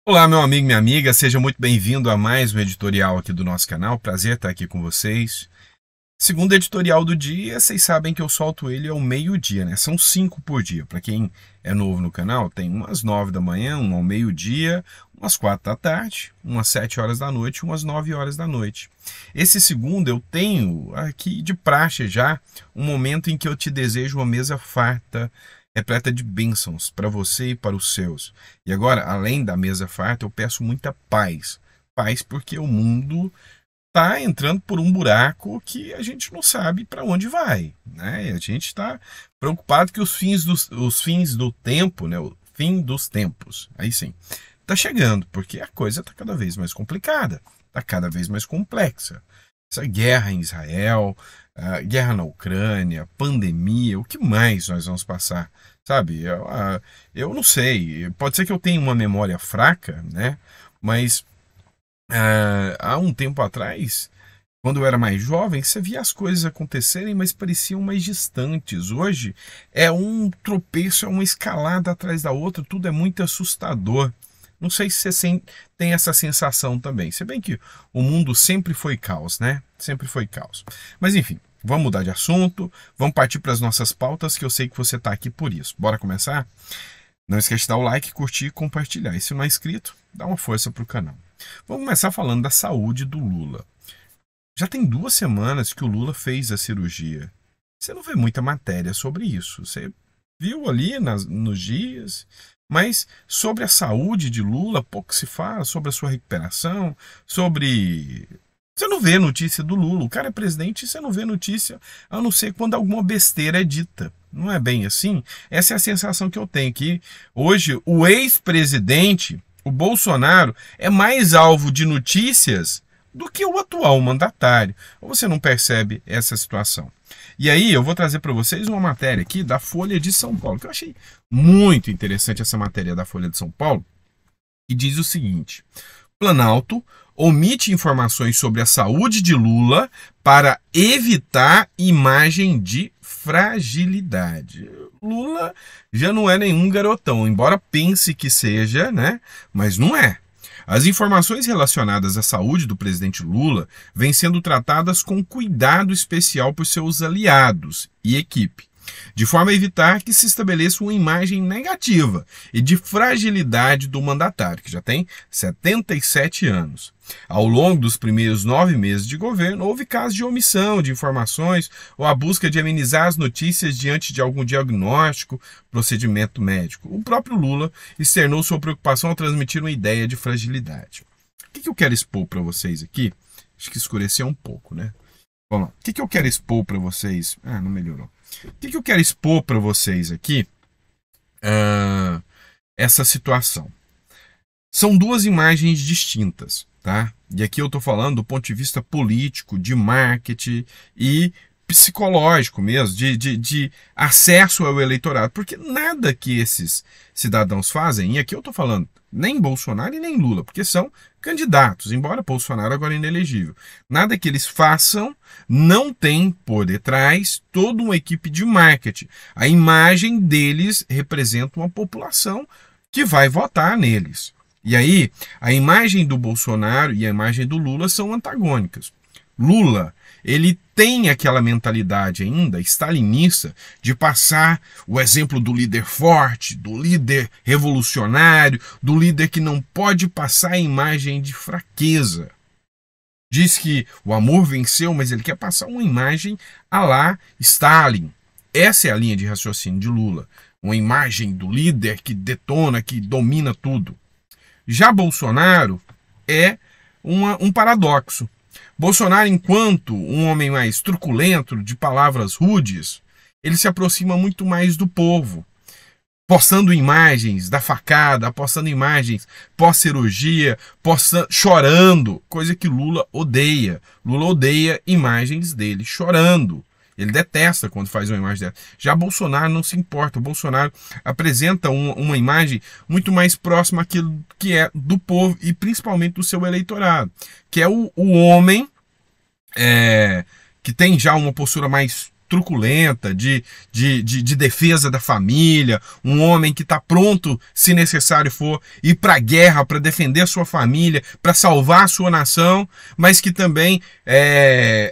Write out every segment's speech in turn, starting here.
Olá, meu amigo, minha amiga, seja muito bem-vindo a mais um editorial aqui do nosso canal. Prazer estar aqui com vocês. Segundo editorial do dia, vocês sabem que eu solto ele ao meio-dia, né? São 5 por dia. Para quem é novo no canal, tem umas 9 da manhã, uma ao meio-dia, umas 4 da tarde, umas 7 horas da noite, umas 9 horas da noite. Esse segundo eu tenho aqui de praxe já um momento em que eu te desejo uma mesa farta, repleta de bênçãos para você e para os seus. E agora, além da mesa farta, eu peço muita paz. Paz porque o mundo está entrando por um buraco que a gente não sabe para onde vai, né? A gente está preocupado que os fins do tempo, né? O fim dos tempos, aí sim, está chegando, porque a coisa está cada vez mais complicada, está cada vez mais complexa. Essa guerra em Israel, a guerra na Ucrânia, pandemia, o que mais nós vamos passar? Sabe, eu não sei, pode ser que eu tenha uma memória fraca, né? Mas há um tempo atrás, quando eu era mais jovem, você via as coisas acontecerem, mas pareciam mais distantes. Hoje é um tropeço, é uma escalada atrás da outra, tudo é muito assustador. Não sei se você tem essa sensação também. Se bem que o mundo sempre foi caos, né? Sempre foi caos. Mas enfim, vamos mudar de assunto, vamos partir para as nossas pautas, que eu sei que você está aqui por isso. Bora começar? Não esquece de dar o like, curtir e compartilhar. E se não é inscrito, dá uma força para o canal. Vamos começar falando da saúde do Lula. Já tem 2 semanas que o Lula fez a cirurgia. Você não vê muita matéria sobre isso. Você viu ali nos dias, mas sobre a saúde de Lula pouco se fala, sobre a sua recuperação, sobre... Você não vê notícia do Lula. O cara é presidente e você não vê notícia, a não ser quando alguma besteira é dita. Não é bem assim? Essa é a sensação que eu tenho, que hoje o ex-presidente, o Bolsonaro, é mais alvo de notícias do que o atual mandatário. Ou você não percebe essa situação? E aí eu vou trazer para vocês uma matéria aqui da Folha de São Paulo, que eu achei muito interessante essa matéria da Folha de São Paulo, e diz o seguinte: Planalto omite informações sobre a saúde de Lula para evitar imagem de fragilidade. Lula já não é nenhum garotão, embora pense que seja, né? Mas não é. As informações relacionadas à saúde do presidente Lula vêm sendo tratadas com cuidado especial por seus aliados e equipe, de forma a evitar que se estabeleça uma imagem negativa e de fragilidade do mandatário, que já tem 77 anos. Ao longo dos primeiros 9 meses de governo, houve casos de omissão de informações ou a busca de amenizar as notícias diante de algum diagnóstico, procedimento médico. O próprio Lula externou sua preocupação ao transmitir uma ideia de fragilidade. O que eu quero expor para vocês aqui? Acho que escureceu um pouco, né? Vamos lá. O que eu quero expor para vocês? Não melhorou. O que eu quero expor para vocês aqui? Essa situação. São 2 imagens distintas, tá? E aqui eu estou falando do ponto de vista político, de marketing e psicológico mesmo, de acesso ao eleitorado. Porque nada que esses cidadãos fazem, e aqui eu estou falando nem Bolsonaro e nem Lula, porque são candidatos, embora Bolsonaro agora é inelegível. Nada que eles façam não tem por detrás toda uma equipe de marketing. A imagem deles representa uma população que vai votar neles. E aí, a imagem do Bolsonaro e a imagem do Lula são antagônicas. Lula, ele tem aquela mentalidade ainda stalinista de passar o exemplo do líder forte, do líder revolucionário, do líder que não pode passar a imagem de fraqueza. Diz que o amor venceu, mas ele quer passar uma imagem à la Stalin. Essa é a linha de raciocínio de Lula. Uma imagem do líder que detona, que domina tudo. Já Bolsonaro é um paradoxo. Bolsonaro, enquanto um homem mais truculento, de palavras rudes, ele se aproxima muito mais do povo, postando imagens da facada, postando imagens pós-cirurgia, chorando, coisa que Lula odeia. Lula odeia imagens dele chorando. Ele detesta quando faz uma imagem dessa. Já Bolsonaro não se importa. O Bolsonaro apresenta uma imagem muito mais próxima àquilo que é do povo e principalmente do seu eleitorado, que é o homem que tem já uma postura mais truculenta, de defesa da família, um homem que está pronto, se necessário for, ir para a guerra para defender a sua família, para salvar a sua nação, mas que também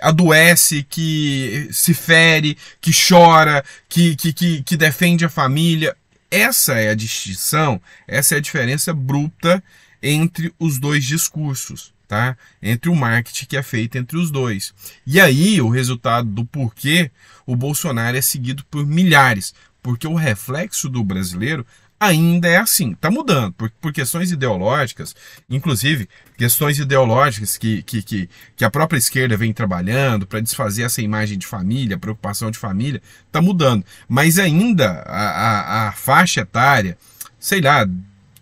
adoece, que se fere, que chora, que defende a família. Essa é a distinção, essa é a diferença bruta entre os dois discursos, tá? Entre o marketing que é feito entre os dois. E aí o resultado do porquê o Bolsonaro é seguido por milhares, porque o reflexo do brasileiro ainda é assim, está mudando, por questões ideológicas, inclusive questões ideológicas que a própria esquerda vem trabalhando para desfazer essa imagem de família, preocupação de família, está mudando. Mas ainda a faixa etária, sei lá,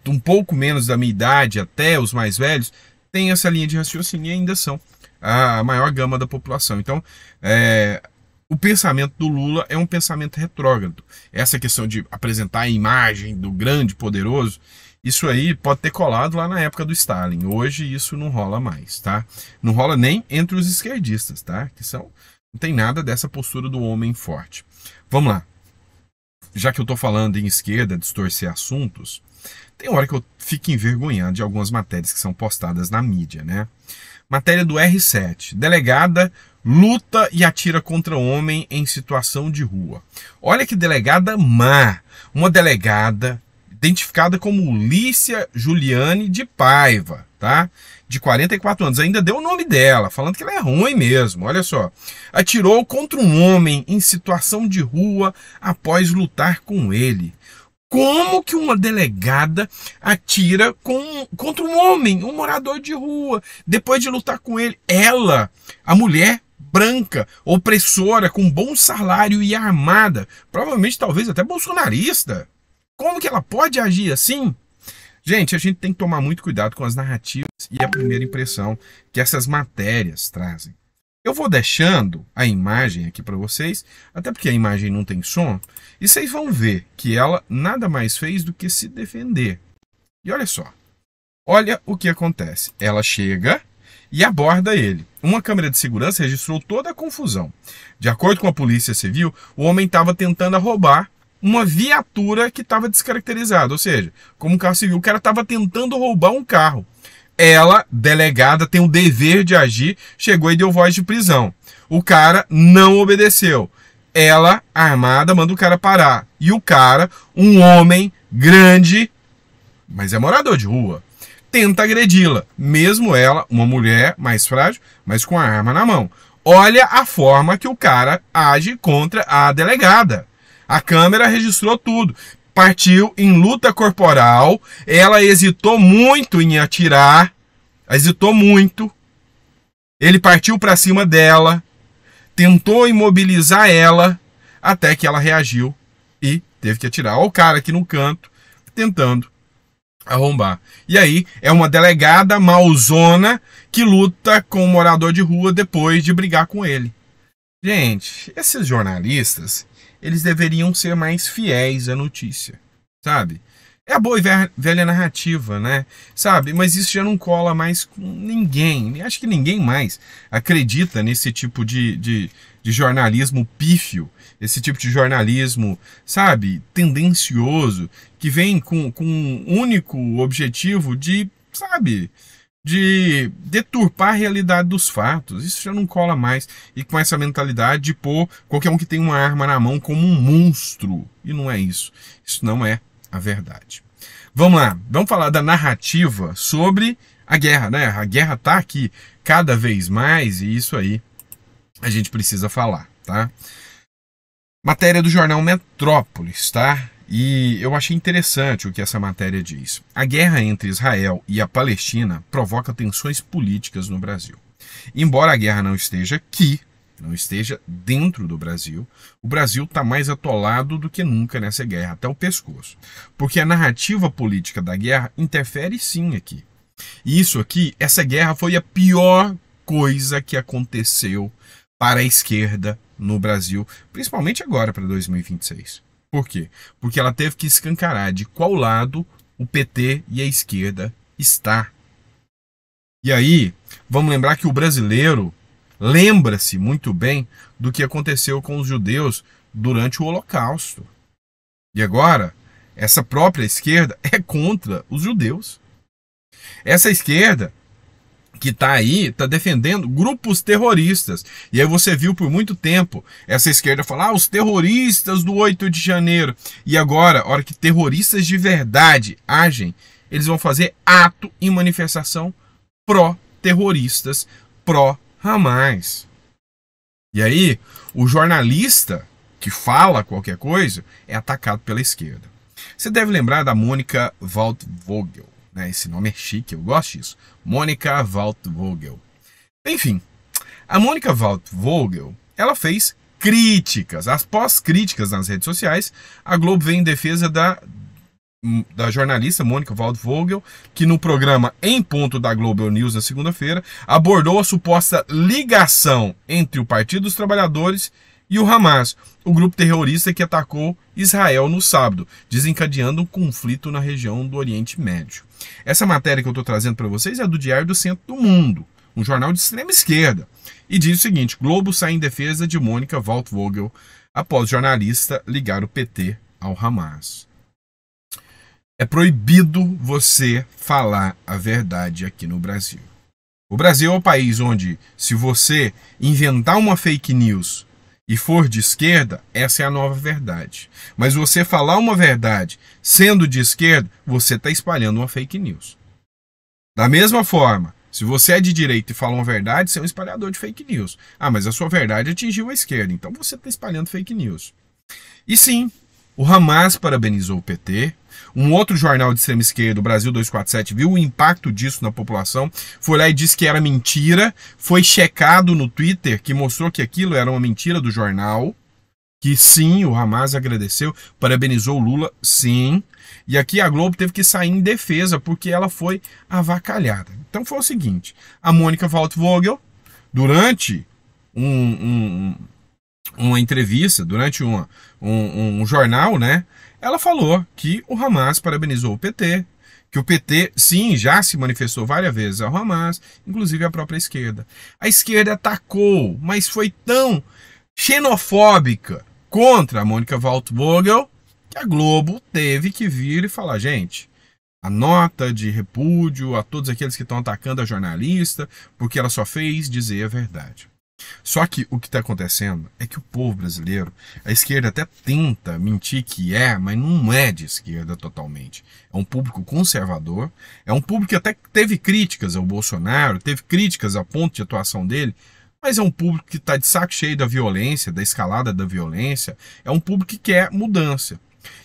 um pouco menos da minha idade até os mais velhos, tem essa linha de raciocínio e ainda são a maior gama da população. Então, o pensamento do Lula é um pensamento retrógrado. Essa questão de apresentar a imagem do grande poderoso, isso aí pode ter colado lá na época do Stalin. Hoje isso não rola mais, tá? Não rola nem entre os esquerdistas, tá? Não tem nada dessa postura do homem forte. Vamos lá. Já que eu tô falando em esquerda, distorcer assuntos, tem hora que eu fico envergonhado de algumas matérias que são postadas na mídia, né? Matéria do R7. Delegada luta e atira contra homem em situação de rua. Olha que delegada má. Uma delegada identificada como Lícia Juliane de Paiva, tá? De 44 anos. Ainda deu o nome dela, falando que ela é ruim mesmo. Olha só. Atirou contra um homem em situação de rua após lutar com ele. Como que uma delegada atira contra um homem, um morador de rua, depois de lutar com ele? Ela, a mulher branca, opressora, com bom salário e armada, provavelmente talvez até bolsonarista. Como que ela pode agir assim? Gente, a gente tem que tomar muito cuidado com as narrativas e a primeira impressão que essas matérias trazem. Eu vou deixando a imagem aqui para vocês, até porque a imagem não tem som, e vocês vão ver que ela nada mais fez do que se defender. E olha só, olha o que acontece. Ela chega e aborda ele. Uma câmera de segurança registrou toda a confusão. De acordo com a Polícia Civil, o homem estava tentando roubar uma viatura que estava descaracterizada, ou seja, como um carro civil, o cara estava tentando roubar um carro. Ela, delegada, tem o dever de agir, chegou e deu voz de prisão. O cara não obedeceu. Ela, armada, manda o cara parar. E o cara, um homem grande, mas é morador de rua, tenta agredi-la. Mesmo ela, uma mulher mais frágil, mas com a arma na mão. Olha a forma que o cara age contra a delegada. A câmera registrou tudo. Partiu em luta corporal, ela hesitou muito em atirar, hesitou muito, ele partiu para cima dela, tentou imobilizar ela, até que ela reagiu e teve que atirar. Olha o cara aqui no canto, tentando arrombar. E aí, é uma delegada mauzona que luta com um morador de rua depois de brigar com ele. Gente, esses jornalistas, eles deveriam ser mais fiéis à notícia, sabe? É a boa e velha narrativa, né? Sabe? Mas isso já não cola mais com ninguém. Acho que ninguém mais acredita nesse tipo de jornalismo pífio, esse tipo de jornalismo, sabe? Tendencioso, que vem com um único objetivo de, sabe, de deturpar a realidade dos fatos. Isso já não cola mais. E com essa mentalidade de pôr qualquer um que tem uma arma na mão como um monstro. E não é isso. Isso não é a verdade. Vamos lá. Vamos falar da narrativa sobre a guerra, né? A guerra tá aqui cada vez mais e isso aí a gente precisa falar, tá? Matéria do jornal Metrópolis, tá? E eu achei interessante o que essa matéria diz. A guerra entre Israel e a Palestina provoca tensões políticas no Brasil. Embora a guerra não esteja aqui, não esteja dentro do Brasil, o Brasil está mais atolado do que nunca nessa guerra, até o pescoço. Porque a narrativa política da guerra interfere sim aqui. E isso aqui, essa guerra foi a pior coisa que aconteceu para a esquerda no Brasil, principalmente agora para 2026. Por quê? Porque ela teve que escancarar de qual lado o PT e a esquerda está. E aí, vamos lembrar que o brasileiro lembra-se muito bem do que aconteceu com os judeus durante o Holocausto. E agora, essa própria esquerda é contra os judeus. Essa esquerda que está aí, está defendendo grupos terroristas. E aí você viu por muito tempo essa esquerda falar, os terroristas do 8 de janeiro. E agora, a hora que terroristas de verdade agem, eles vão fazer ato e manifestação pró-terroristas, pró-Hamas. E aí, o jornalista que fala qualquer coisa é atacado pela esquerda. Você deve lembrar da Monika Waldvogel. Esse nome é chique, eu gosto disso. Monika Waldvogel. Enfim, a Monika Waldvogel, ela fez críticas. Após críticas nas redes sociais, a Globo veio em defesa da jornalista Monika Waldvogel, que no programa Em Ponto da Globo News na segunda-feira, abordou a suposta ligação entre o Partido dos Trabalhadores e o Hamas, o grupo terrorista que atacou Israel no sábado, desencadeando um conflito na região do Oriente Médio. Essa matéria que eu estou trazendo para vocês é do Diário do Centro do Mundo, um jornal de extrema esquerda, e diz o seguinte: Globo sai em defesa de Monika Waldvogel após jornalista ligar o PT ao Hamas. É proibido você falar a verdade aqui no Brasil. O Brasil é o país onde, se você inventar uma fake news e for de esquerda, essa é a nova verdade. Mas você falar uma verdade sendo de esquerda, você está espalhando uma fake news. Da mesma forma, se você é de direita e fala uma verdade, você é um espalhador de fake news. Ah, mas a sua verdade atingiu a esquerda, então você está espalhando fake news. E sim, o Hamas parabenizou o PT. Um outro jornal de extrema esquerda, o Brasil 247, viu o impacto disso na população, foi lá e disse que era mentira, foi checado no Twitter, que mostrou que aquilo era uma mentira do jornal, que sim, o Hamas agradeceu, parabenizou o Lula, sim, e aqui a Globo teve que sair em defesa, porque ela foi avacalhada. Então foi o seguinte, a Monika Waldvogel, durante uma entrevista, durante um jornal, né? Ela falou que o Hamas parabenizou o PT, que o PT, sim, já se manifestou várias vezes ao Hamas, inclusive a própria esquerda. A esquerda atacou, mas foi tão xenofóbica contra a Monika Waldvogel que a Globo teve que vir e falar, gente, a nota de repúdio a todos aqueles que estão atacando a jornalista, porque ela só fez dizer a verdade. Só que o que está acontecendo é que o povo brasileiro, a esquerda até tenta mentir que é, mas não é de esquerda totalmente. É um público conservador, é um público que até teve críticas ao Bolsonaro, teve críticas a ponto de atuação dele, mas é um público que está de saco cheio da violência, da escalada da violência, é um público que quer mudança.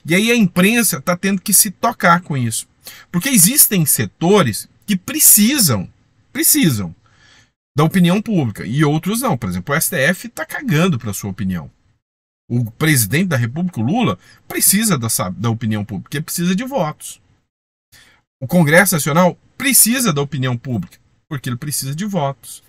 E aí a imprensa está tendo que se tocar com isso. Porque existem setores que precisam da opinião pública, e outros não. Por exemplo, o STF está cagando para a sua opinião. O presidente da República, o Lula, precisa da opinião pública, porque precisa de votos. O Congresso Nacional precisa da opinião pública, porque ele precisa de votos.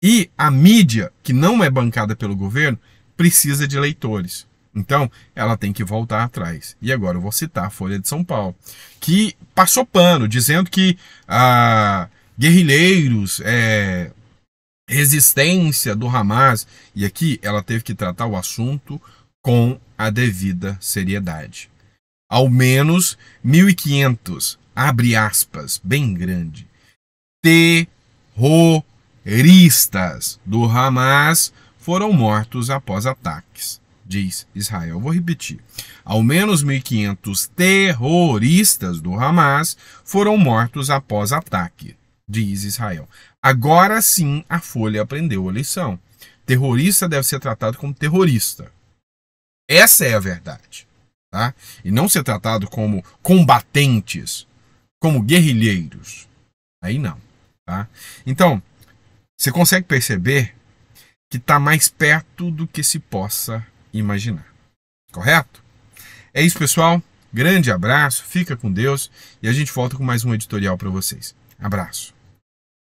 E a mídia, que não é bancada pelo governo, precisa de eleitores. Então, ela tem que voltar atrás. E agora eu vou citar a Folha de São Paulo, que passou pano, dizendo que guerrilheiros, resistência do Hamas, e aqui ela teve que tratar o assunto com a devida seriedade. Ao menos 1.500, abre aspas, bem grande, terroristas do Hamas foram mortos após ataques, diz Israel. Vou repetir. Ao menos 1.500 terroristas do Hamas foram mortos após ataque, diz Israel. Agora sim a Folha aprendeu a lição. Terrorista deve ser tratado como terrorista. Essa é a verdade. Tá? E não ser tratado como combatentes, como guerrilheiros. Aí não. Tá? Então, você consegue perceber que está mais perto do que se possa imaginar. Correto? É isso, pessoal. Grande abraço, fica com Deus e a gente volta com mais um editorial para vocês. Abraço.